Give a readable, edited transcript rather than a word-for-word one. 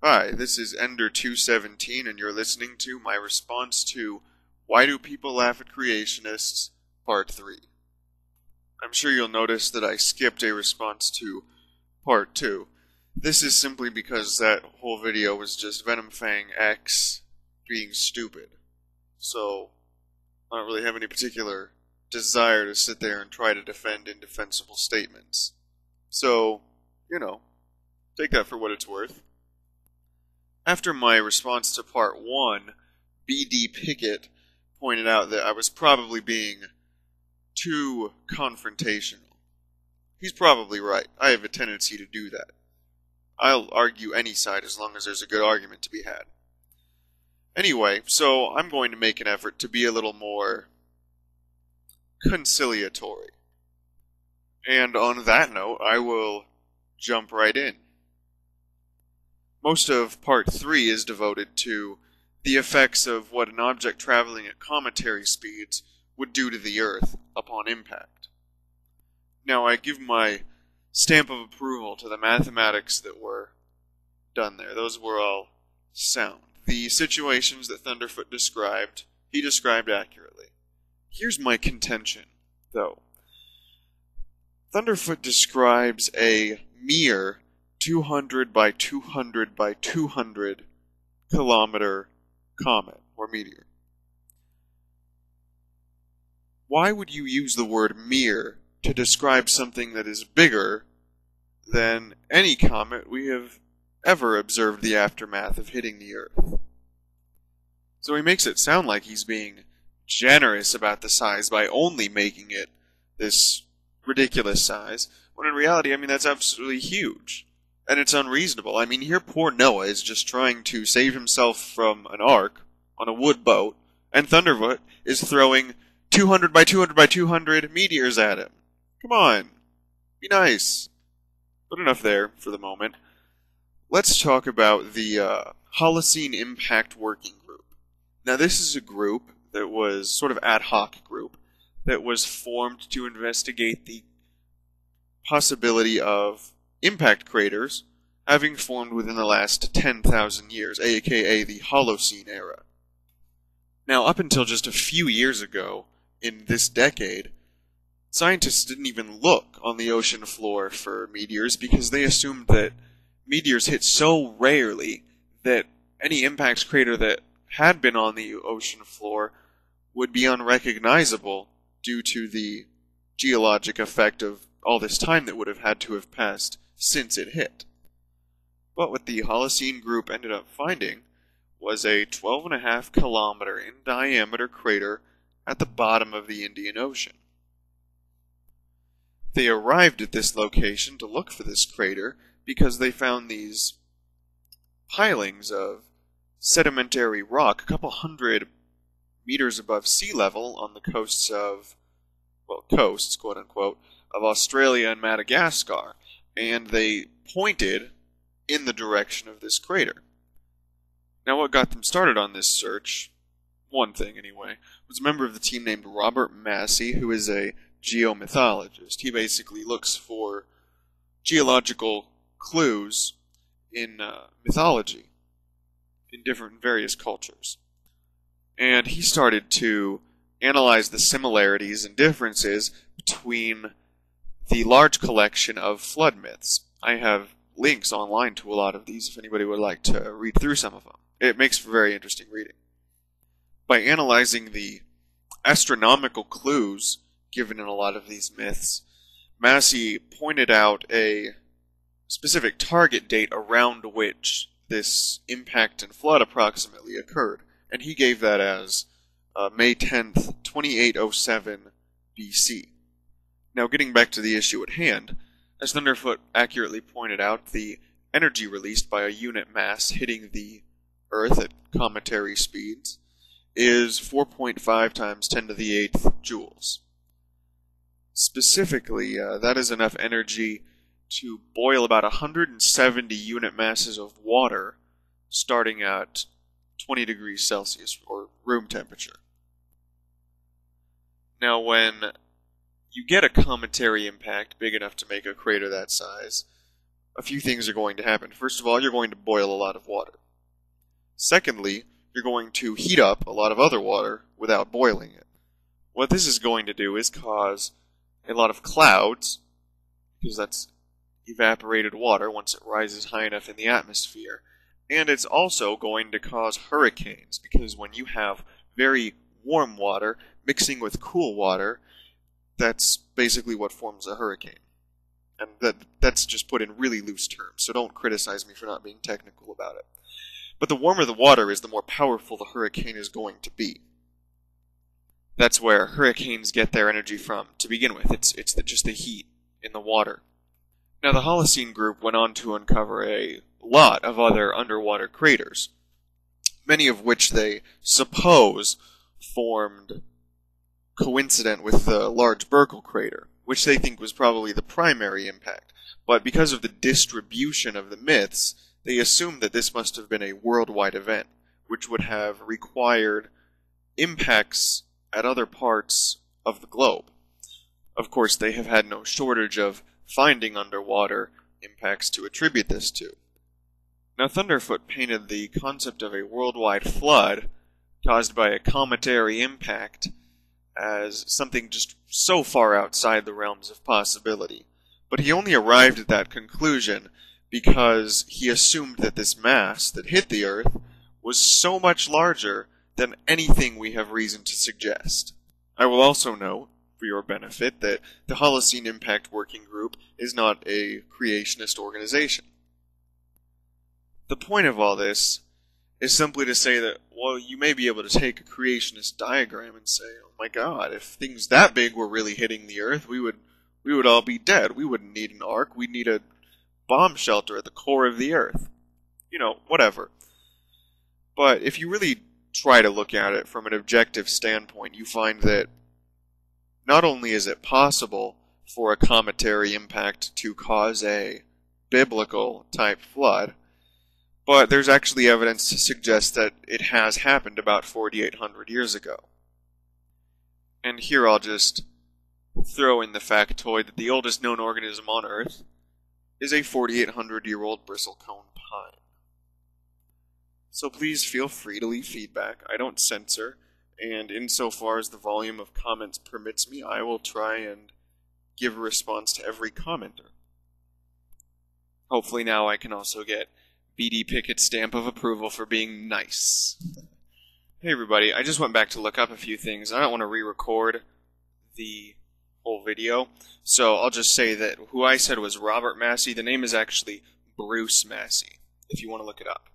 Hi, this is Ender217, and you're listening to my response to Why Do People Laugh at Creationists, Part 3. I'm sure you'll notice that I skipped a response to Part 2. This is simply because that whole video was just Venom Fang X being stupid. So, I don't really have any particular desire to sit there and try to defend indefensible statements. So, take that for what it's worth. After my response to Part 1, B.D. Pickett pointed out that I was probably being too confrontational. He's probably right. I have a tendency to do that. I'll argue any side as long as there's a good argument to be had. Anyway, so I'm going to make an effort to be a little more conciliatory. And on that note, I will jump right in. Most of Part 3 is devoted to the effects of what an object traveling at cometary speeds would do to the Earth upon impact. Now, I give my stamp of approval to the mathematics that were done there. Those were all sound. The situations that Thunderfoot described, he described accurately. Here's my contention, though. Thunderfoot describes a mere 200 by 200 by 200 kilometer comet or meteor. Why would you use the word mere to describe something that is bigger than any comet we have ever observed the aftermath of hitting the Earth? So he makes it sound like he's being generous about the size by only making it this ridiculous size, when in reality, that's absolutely huge. And it's unreasonable. Here poor Noah is just trying to save himself from an ark on a wood boat, and Thunderfoot is throwing 200 by 200 by 200 meteors at him. Come on. Be nice. But enough there for the moment. Let's talk about the Holocene Impact Working Group. Now, this is a group that was sort of ad hoc group that was formed to investigate the possibility of impact craters having formed within the last 10,000 years, aka the Holocene era. Now, up until just a few years ago, in this decade, scientists didn't even look on the ocean floor for meteors because they assumed that meteors hit so rarely that any impact crater that had been on the ocean floor would be unrecognizable due to the geologic effect of all this time that would have had to have passed since it hit. But what the Holocene group ended up finding was a 12.5 kilometer in diameter crater at the bottom of the Indian Ocean. They arrived at this location to look for this crater because they found these pilings of sedimentary rock a couple hundred meters above sea level on the coasts of, coasts, quote unquote, of Australia and Madagascar, and they pointed in the direction of this crater. Now, what got them started on this search, one thing anyway, was a member of the team named Robert Massey, who is a geomythologist. He basically looks for geological clues in mythology in different various cultures. And he started to analyze the similarities and differences between the large collection of flood myths. I have links online to a lot of these if anybody would like to read through some of them. It makes for very interesting reading. By analyzing the astronomical clues given in a lot of these myths, Massey pointed out a specific target date around which this impact and flood approximately occurred, and he gave that as May 10th, 2807 BC. Now, getting back to the issue at hand, as Thunderfoot accurately pointed out, the energy released by a unit mass hitting the Earth at cometary speeds is 4.5 times 10 to the 8th joules. Specifically, that is enough energy to boil about 170 unit masses of water starting at 20 degrees Celsius, or room temperature. Now, when you get a cometary impact big enough to make a crater that size, a few things are going to happen. First of all, you're going to boil a lot of water. Secondly, you're going to heat up a lot of other water without boiling it. What this is going to do is cause a lot of clouds, because that's evaporated water once it rises high enough in the atmosphere. And it's also going to cause hurricanes, because when you have very warm water mixing with cool water, that's basically what forms a hurricane. And that's just put in really loose terms, so don't criticize me for not being technical about it. But the warmer the water is, the more powerful the hurricane is going to be. That's where hurricanes get their energy from to begin with. It's just the heat in the water. Now, the Holocene group went on to uncover a lot of other underwater craters, many of which they suppose formed coincident with the large Burckle crater, which they think was probably the primary impact. But because of the distribution of the myths, they assumed that this must have been a worldwide event, which would have required impacts at other parts of the globe. Of course, they have had no shortage of finding underwater impacts to attribute this to. Now, Thunderfoot painted the concept of a worldwide flood caused by a cometary impact as something just so far outside the realms of possibility. But he only arrived at that conclusion because he assumed that this mass that hit the Earth was so much larger than anything we have reason to suggest. I will also note, for your benefit, that the Holocene Impact Working Group is not a creationist organization. The point of all this is simply to say that, well, you may be able to take a creationist diagram and say, oh my god, if things that big were really hitting the Earth, we would all be dead. We wouldn't need an ark. We'd need a bomb shelter at the core of the Earth. You know, whatever. But if you really try to look at it from an objective standpoint, you find that not only is it possible for a cometary impact to cause a biblical-type flood, but there's actually evidence to suggest that it has happened about 4,800 years ago. And here I'll just throw in the factoid that the oldest known organism on Earth is a 4,800-year-old bristlecone pine. So please feel free to leave feedback. I don't censor, and insofar as the volume of comments permits me, I will try and give a response to every commenter. Hopefully now I can also get BD Pickett's stamp of approval for being nice. Hey everybody, I just went back to look up a few things. I don't want to re-record the whole video, so I'll just say that who I said was Robert Massey, the name is actually Bruce Massey, if you want to look it up.